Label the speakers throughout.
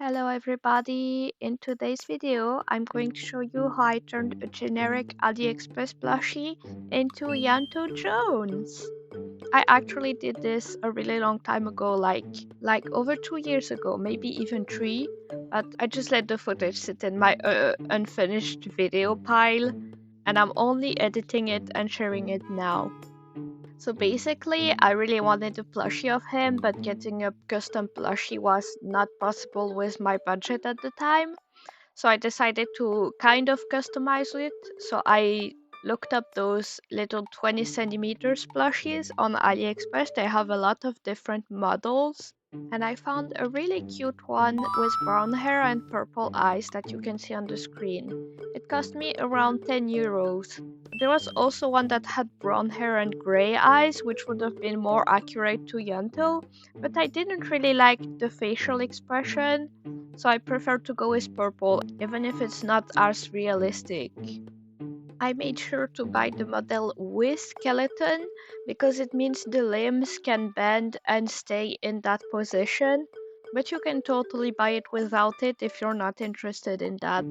Speaker 1: Hello everybody, in today's video I'm going to show you how I turned a generic AliExpress plushie into Ianto Jones. I actually did this a really long time ago, like over 2 years ago, maybe even 3, but I just let the footage sit in my unfinished video pile and I'm only editing it and sharing it now. So basically, I really wanted a plushie of him, but getting a custom plushie was not possible with my budget at the time. So I decided to kind of customize it. So I looked up those little 20 centimeters plushies on AliExpress. They have a lot of different models. And I found a really cute one with brown hair and purple eyes that you can see on the screen. It cost me around 10 euros. There was also one that had brown hair and grey eyes, which would have been more accurate to Yanto, but I didn't really like the facial expression, so I prefer to go with purple, even if it's not as realistic. I made sure to buy the model with skeleton because it means the limbs can bend and stay in that position, but you can totally buy it without it if you're not interested in that.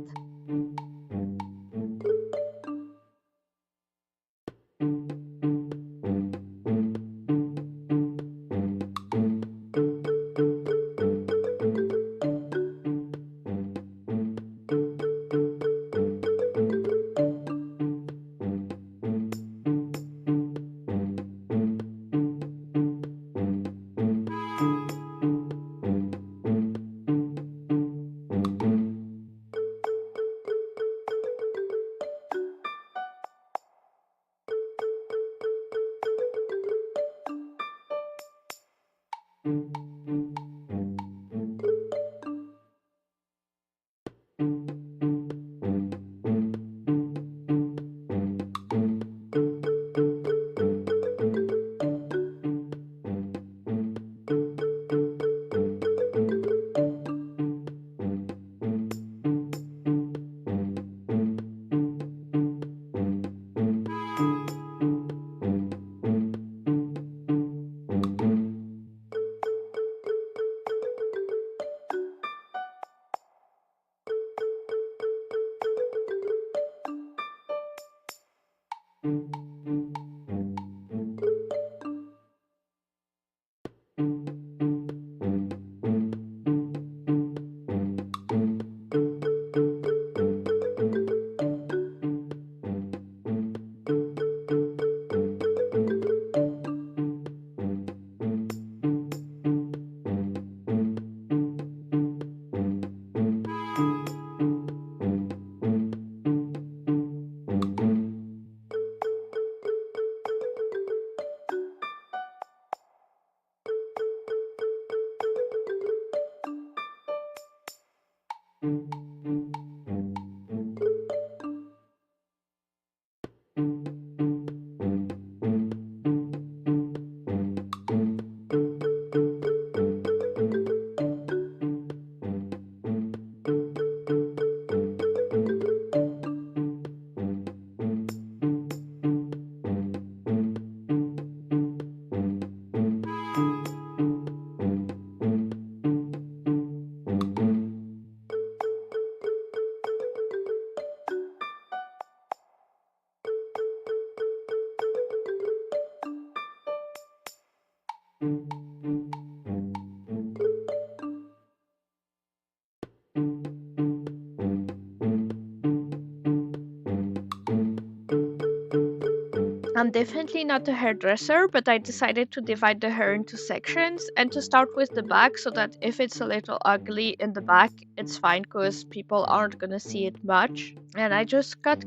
Speaker 1: I'm definitely not a hairdresser, but I decided to divide the hair into sections and to start with the back so that if it's a little ugly in the back, it's fine because people aren't gonna see it much. And I just cut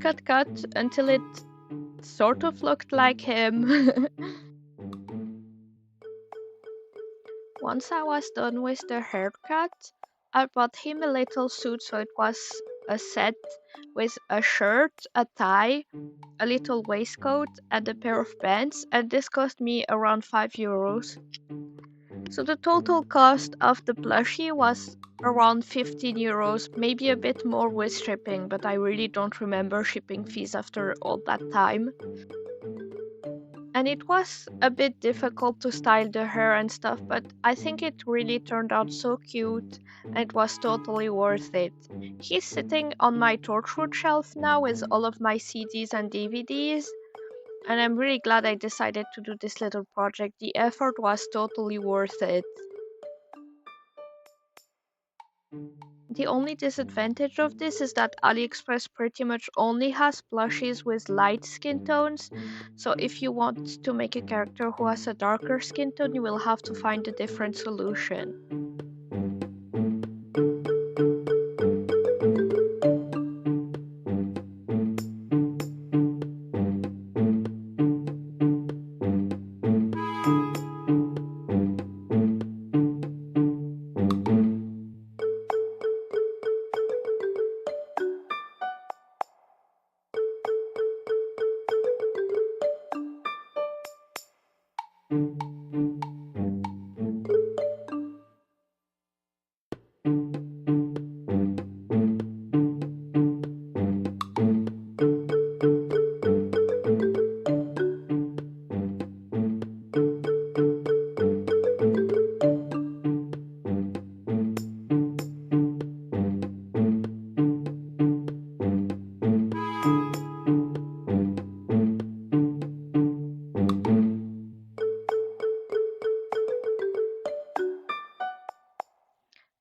Speaker 1: until it sort of looked like him. Once I was done with the haircut, I bought him a little suit so it was a set with a shirt, a tie, a little waistcoat and a pair of pants, and this cost me around 5 euros. So the total cost of the plushie was around 15 euros, maybe a bit more with shipping, but I really don't remember shipping fees after all that time. And it was a bit difficult to style the hair and stuff, but I think it really turned out so cute and it was totally worth it. He's sitting on my torchwood shelf now with all of my CDs and DVDs, and I'm really glad I decided to do this little project. The effort was totally worth it. The only disadvantage of this is that AliExpress pretty much only has plushies with light skin tones, so if you want to make a character who has a darker skin tone, you will have to find a different solution.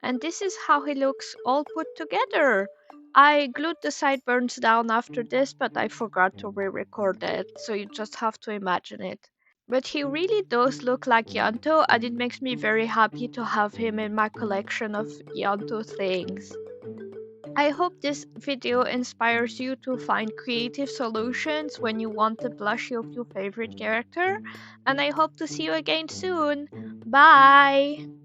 Speaker 1: And this is how he looks all put together. I glued the sideburns down after this, but I forgot to re-record it, so you just have to imagine it. But he really does look like Yanto, and it makes me very happy to have him in my collection of Yanto things. I hope this video inspires you to find creative solutions when you want a plushie of your favorite character, and I hope to see you again soon. Bye!